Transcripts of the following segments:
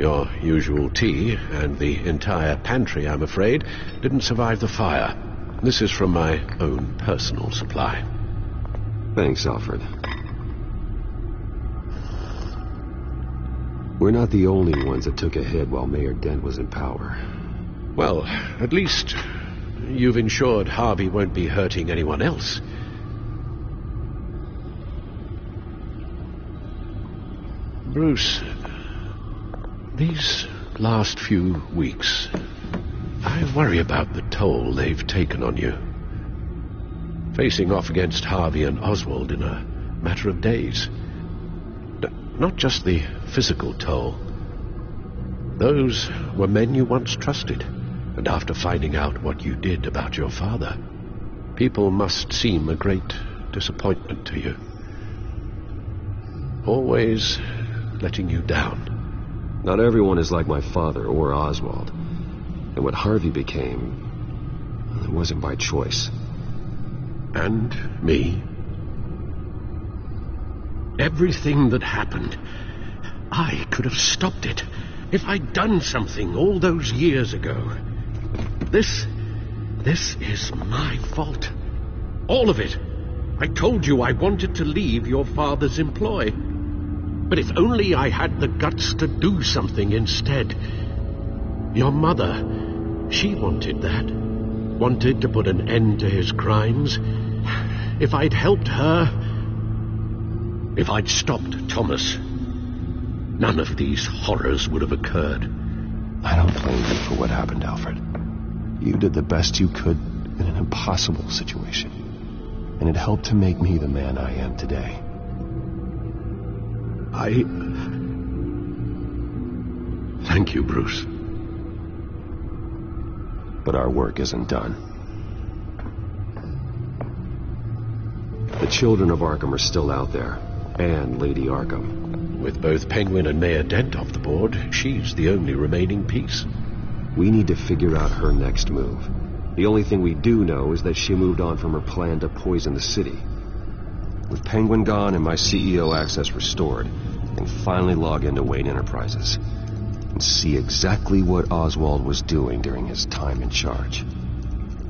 Your usual tea and the entire pantry, I'm afraid, didn't survive the fire. This is from my own personal supply. Thanks, Alfred. We're not the only ones that took a hit while Mayor Dent was in power. Well, at least you've ensured Harvey won't be hurting anyone else. Bruce, these last few weeks, I worry about the toll they've taken on you. Facing off against Harvey and Oswald in a matter of days. Not just the physical toll. Those were men you once trusted, and after finding out what you did about your father, people must seem a great disappointment to you. Always letting you down. Not everyone is like my father or Oswald. And what Harvey became, it wasn't by choice. And me. Everything that happened, I could have stopped it if I'd done something all those years ago. This is my fault. All of it. I told you I wanted to leave your father's employ. But if only I had the guts to do something instead. Your mother, she wanted that. Wanted to put an end to his crimes. If I'd helped her, if I'd stopped Thomas, none of these horrors would have occurred. I don't blame you for what happened, Alfred. You did the best you could in an impossible situation. And it helped to make me the man I am today. Thank you, Bruce. But our work isn't done. The children of Arkham are still out there, and Lady Arkham. With both Penguin and Mayor Dent off the board, she's the only remaining piece. We need to figure out her next move. The only thing we do know is that she moved on from her plan to poison the city. With Penguin gone and my CEO access restored, I can finally log into Wayne Enterprises and see exactly what Oswald was doing during his time in charge.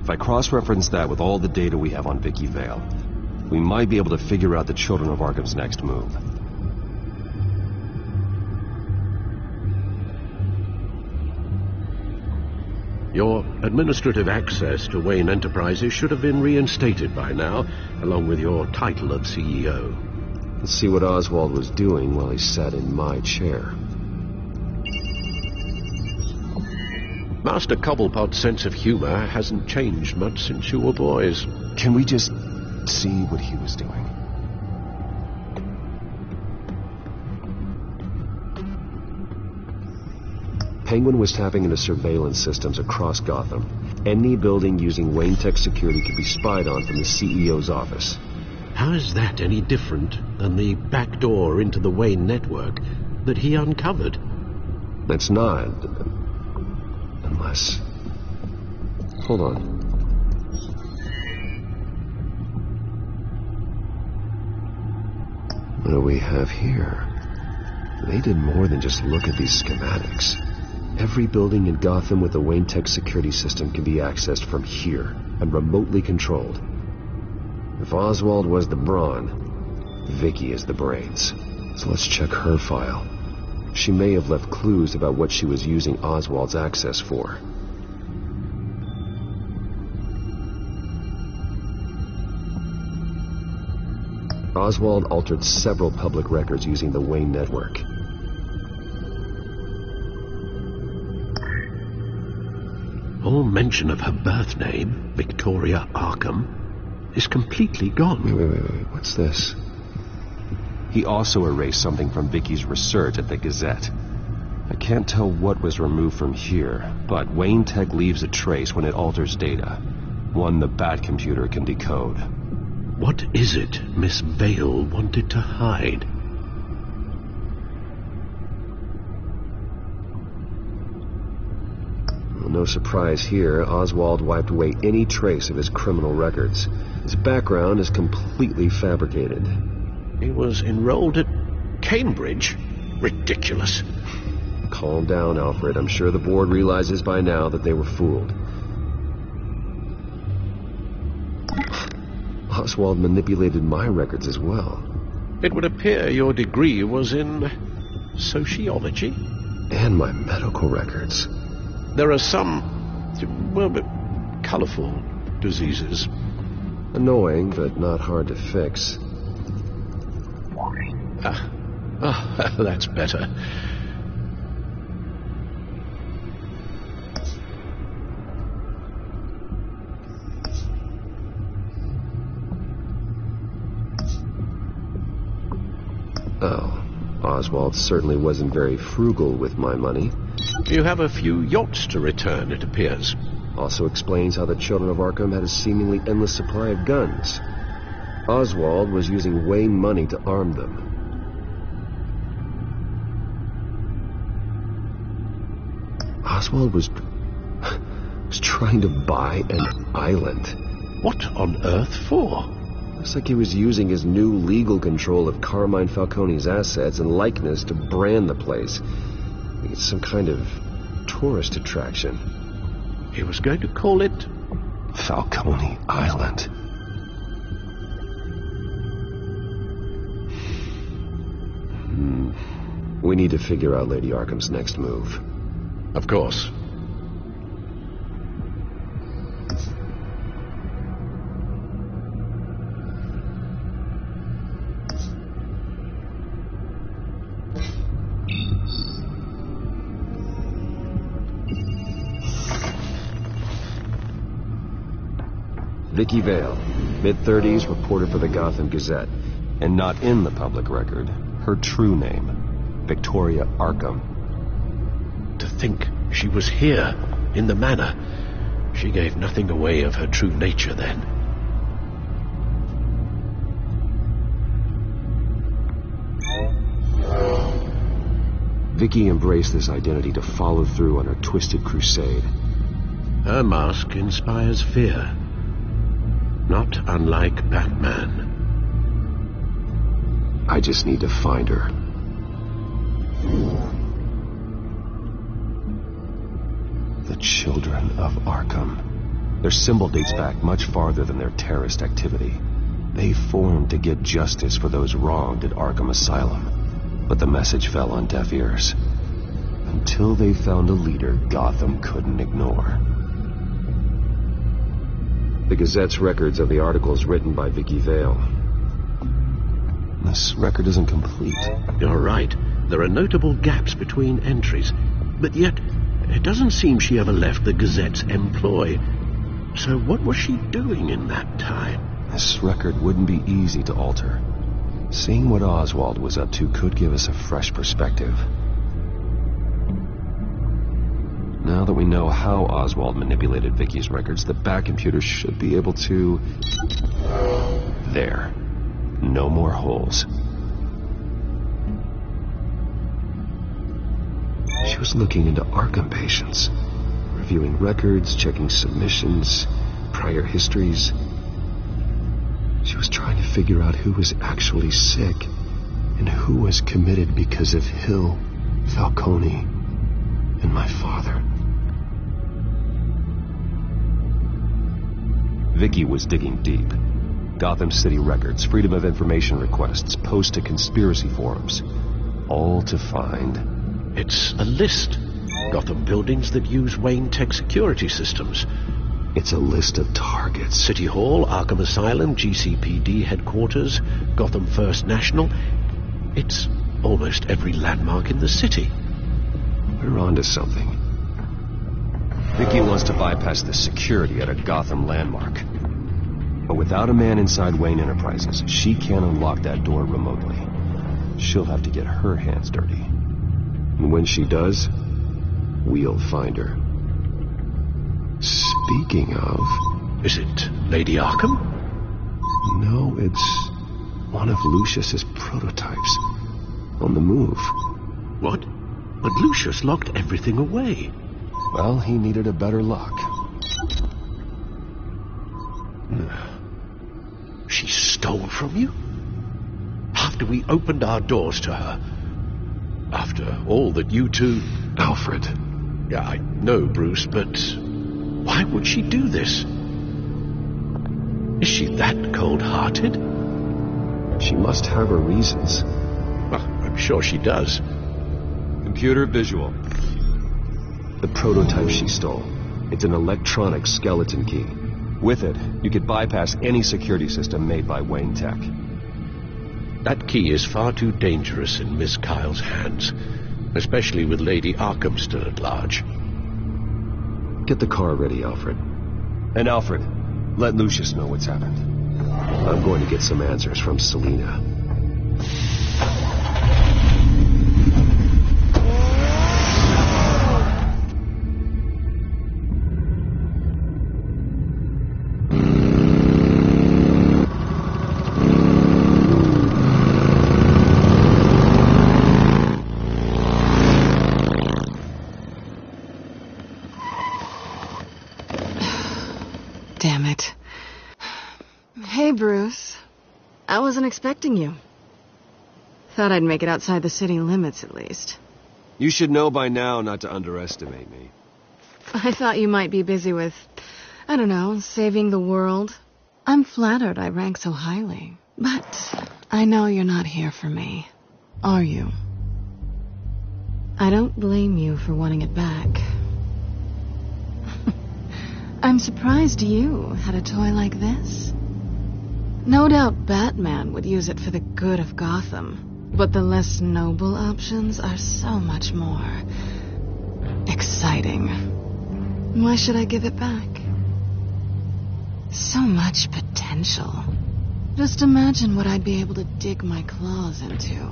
If I cross-reference that with all the data we have on Vicky Vale, we might be able to figure out the Children of Arkham's next move. Your administrative access to Wayne Enterprises should have been reinstated by now, along with your title of CEO. Let's see what Oswald was doing while he sat in my chair. Master Cobblepot's sense of humor hasn't changed much since you were boys. Can we just see what he was doing? Penguin was tapping into surveillance systems across Gotham. Any building using Wayne Tech security could be spied on from the CEO's office. How is that any different than the back door into the Wayne network that he uncovered? That's not. Unless... Hold on. What do we have here? They did more than just look at these schematics. Every building in Gotham with a Wayne Tech security system can be accessed from here and remotely controlled. If Oswald was the brawn, Vicky is the brains. So let's check her file. She may have left clues about what she was using Oswald's access for. Oswald altered several public records using the Wayne network. All mention of her birth name, Victoria Arkham, is completely gone. Wait. What's this? He also erased something from Vicky's research at the Gazette. I can't tell what was removed from here, but Wayne Tech leaves a trace when it alters data. One the Bat computer can decode. What is it Miss Vale wanted to hide? Well, no surprise here, Oswald wiped away any trace of his criminal records. His background is completely fabricated. He was enrolled at Cambridge? Ridiculous. Calm down, Alfred. I'm sure the board realizes by now that they were fooled. Oswald manipulated my records as well. It would appear your degree was in sociology. And my medical records. There are some, well, colorful diseases. Annoying, but not hard to fix. That's better. Oh, Oswald certainly wasn't very frugal with my money. You have a few yachts to return, it appears. Also explains how the children of Arkham had a seemingly endless supply of guns. Oswald was using Wayne money to arm them. Oswald was trying to buy an island. What on earth for? Looks like he was using his new legal control of Carmine Falcone's assets and likeness to brand the place. It's some kind of tourist attraction. He was going to call it Falcone Island. We need to figure out Lady Arkham's next move. Of course. Vicky Vale, mid-30s, reporter for the Gotham Gazette. And not in the public record, her true name, Victoria Arkham. To think she was here, in the manor. She gave nothing away of her true nature then. Vicky embraced this identity to follow through on her twisted crusade. Her mask inspires fear. Not unlike Batman. I just need to find her. The children of Arkham. Their symbol dates back much farther than their terrorist activity. They formed to get justice for those wronged at Arkham Asylum. But the message fell on deaf ears. Until they found a leader Gotham couldn't ignore. The Gazette's records of the articles written by Vicky Vale. This record isn't complete. You're right. There are notable gaps between entries. But yet, it doesn't seem she ever left the Gazette's employ. So what was she doing in that time? This record wouldn't be easy to alter. Seeing what Oswald was up to could give us a fresh perspective. Now that we know how Oswald manipulated Vicky's records, the back computer should be able to... There. No more holes. She was looking into Arkham patients, reviewing records, checking submissions, prior histories. She was trying to figure out who was actually sick and who was committed because of Hill, Falcone, and my father. Vicky was digging deep. Gotham City records, Freedom of Information requests, posts to conspiracy forums. All to find... It's a list. Gotham buildings that use Wayne Tech security systems. It's a list of targets. City Hall, Arkham Asylum, GCPD headquarters, Gotham First National. It's almost every landmark in the city. We're onto something. Vicky wants to bypass the security at a Gotham landmark. But without a man inside Wayne Enterprises, she can't unlock that door remotely. She'll have to get her hands dirty. And when she does, we'll find her. Speaking of... Is it Lady Arkham? No, it's one of Lucius's prototypes. On the move. What? But Lucius locked everything away. Well, he needed a better lock. She stole from you? After we opened our doors to her? After all that you two... Alfred. Yeah, I know, Bruce, but why would she do this? Is she that cold-hearted? She must have her reasons. Well, I'm sure she does. Computer visual. The prototype she stole. It's an electronic skeleton key. With it, you could bypass any security system made by Wayne Tech. That key is far too dangerous in Miss Kyle's hands, especially with Lady Arkham still at large. Get the car ready, Alfred. And Alfred, let Lucius know what's happened. I'm going to get some answers from Selina. Damn it. Hey, Bruce. I wasn't expecting you. Thought I'd make it outside the city limits, at least. You should know by now not to underestimate me. I thought you might be busy with, I don't know, saving the world. I'm flattered I rank so highly. But I know you're not here for me, are you? I don't blame you for wanting it back. I'm surprised you had a toy like this. No doubt Batman would use it for the good of Gotham, but the less noble options are so much more exciting. Why should I give it back? So much potential. Just imagine what I'd be able to dig my claws into.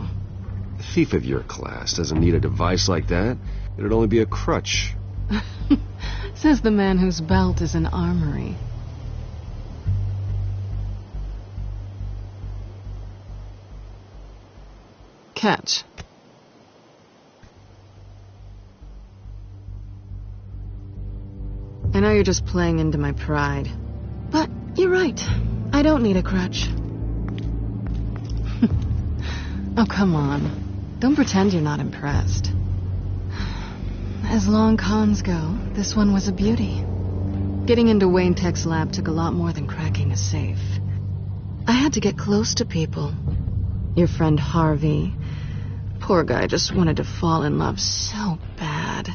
A thief of your class doesn't need a device like that. It'd only be a crutch. Says the man whose belt is an armory. Catch. I know you're just playing into my pride, but you're right. I don't need a crutch. Oh, come on. Don't pretend you're not impressed. As long cons go, this one was a beauty. Getting into Wayne Tech's lab took a lot more than cracking a safe. I had to get close to people. Your friend Harvey. Poor guy just wanted to fall in love so bad.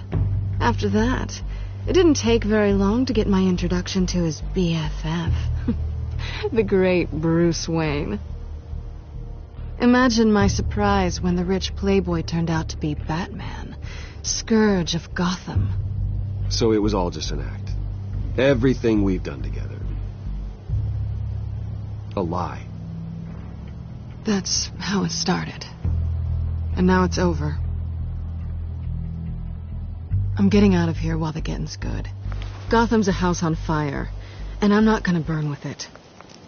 After that, it didn't take very long to get my introduction to his BFF. The great Bruce Wayne. Imagine my surprise when the rich playboy turned out to be Batman, Scourge of Gotham. So it was all just an act. Everything we've done together. A lie. That's how it started. And now it's over. I'm getting out of here while the getting's good. Gotham's a house on fire, and I'm not gonna burn with it.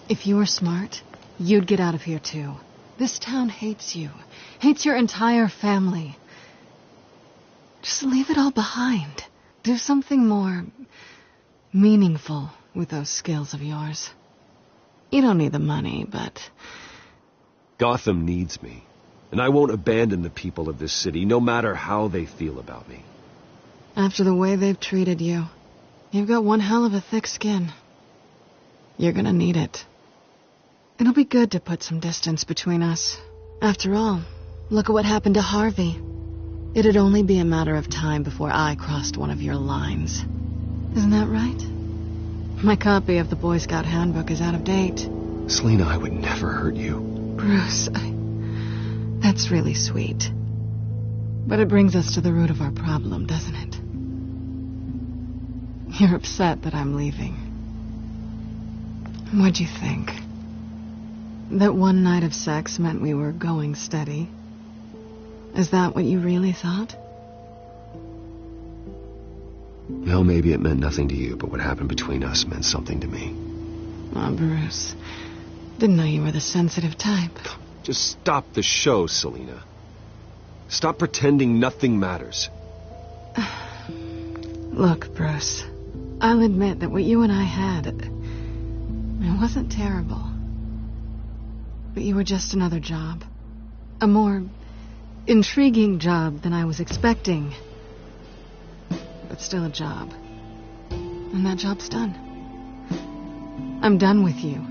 If you were smart, you'd get out of here too. This town hates you. Hates your entire family. Just leave it all behind. Do something more meaningful with those skills of yours. You don't need the money, but... Gotham needs me. And I won't abandon the people of this city, no matter how they feel about me. After the way they've treated you, you've got one hell of a thick skin. You're gonna need it. It'll be good to put some distance between us. After all, look at what happened to Harvey. It'd only be a matter of time before I crossed one of your lines. Isn't that right? My copy of the Boy Scout Handbook is out of date. Selina, I would never hurt you. Bruce, that's really sweet. But it brings us to the root of our problem, doesn't it? You're upset that I'm leaving. What'd you think? That one night of sex meant we were going steady? Is that what you really thought? Well, maybe it meant nothing to you, but what happened between us meant something to me. Oh, Bruce. Didn't know you were the sensitive type. Just stop the show, Selina. Stop pretending nothing matters. Look, Bruce. I'll admit that what you and I had, it wasn't terrible. But you were just another job. A more intriguing job than I was expecting. but still a job. And that job's done. I'm done with you.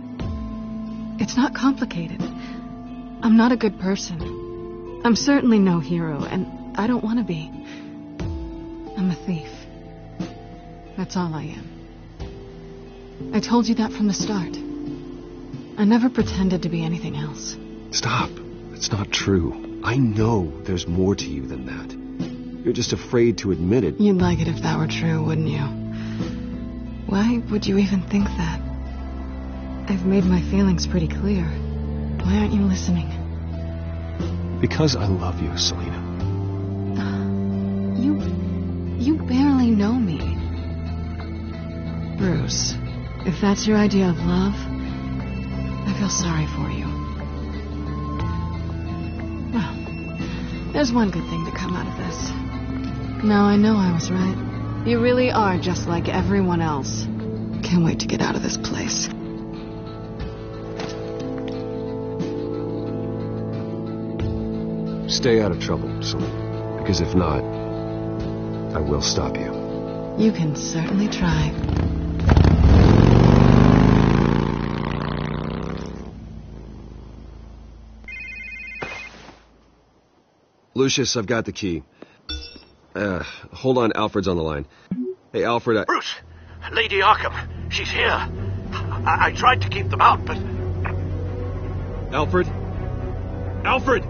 It's not complicated. I'm not a good person. I'm certainly no hero, and I don't want to be. I'm a thief. That's all I am. I told you that from the start. I never pretended to be anything else. Stop. It's not true. I know there's more to you than that. You're just afraid to admit it. You'd like it if that were true, wouldn't you? Why would you even think that? I've made my feelings pretty clear. Why aren't you listening? Because I love you, Selena. You barely know me. Bruce, if that's your idea of love, I feel sorry for you. Well, there's one good thing to come out of this. Now I know I was right. You really are just like everyone else. Can't wait to get out of this place. Stay out of trouble, Selena. Because if not, I will stop you. You can certainly try. Lucius, I've got the key. Hold on, Alfred's on the line. Hey, Alfred, Bruce! Lady Arkham! She's here! I tried to keep them out, but... Alfred? Alfred!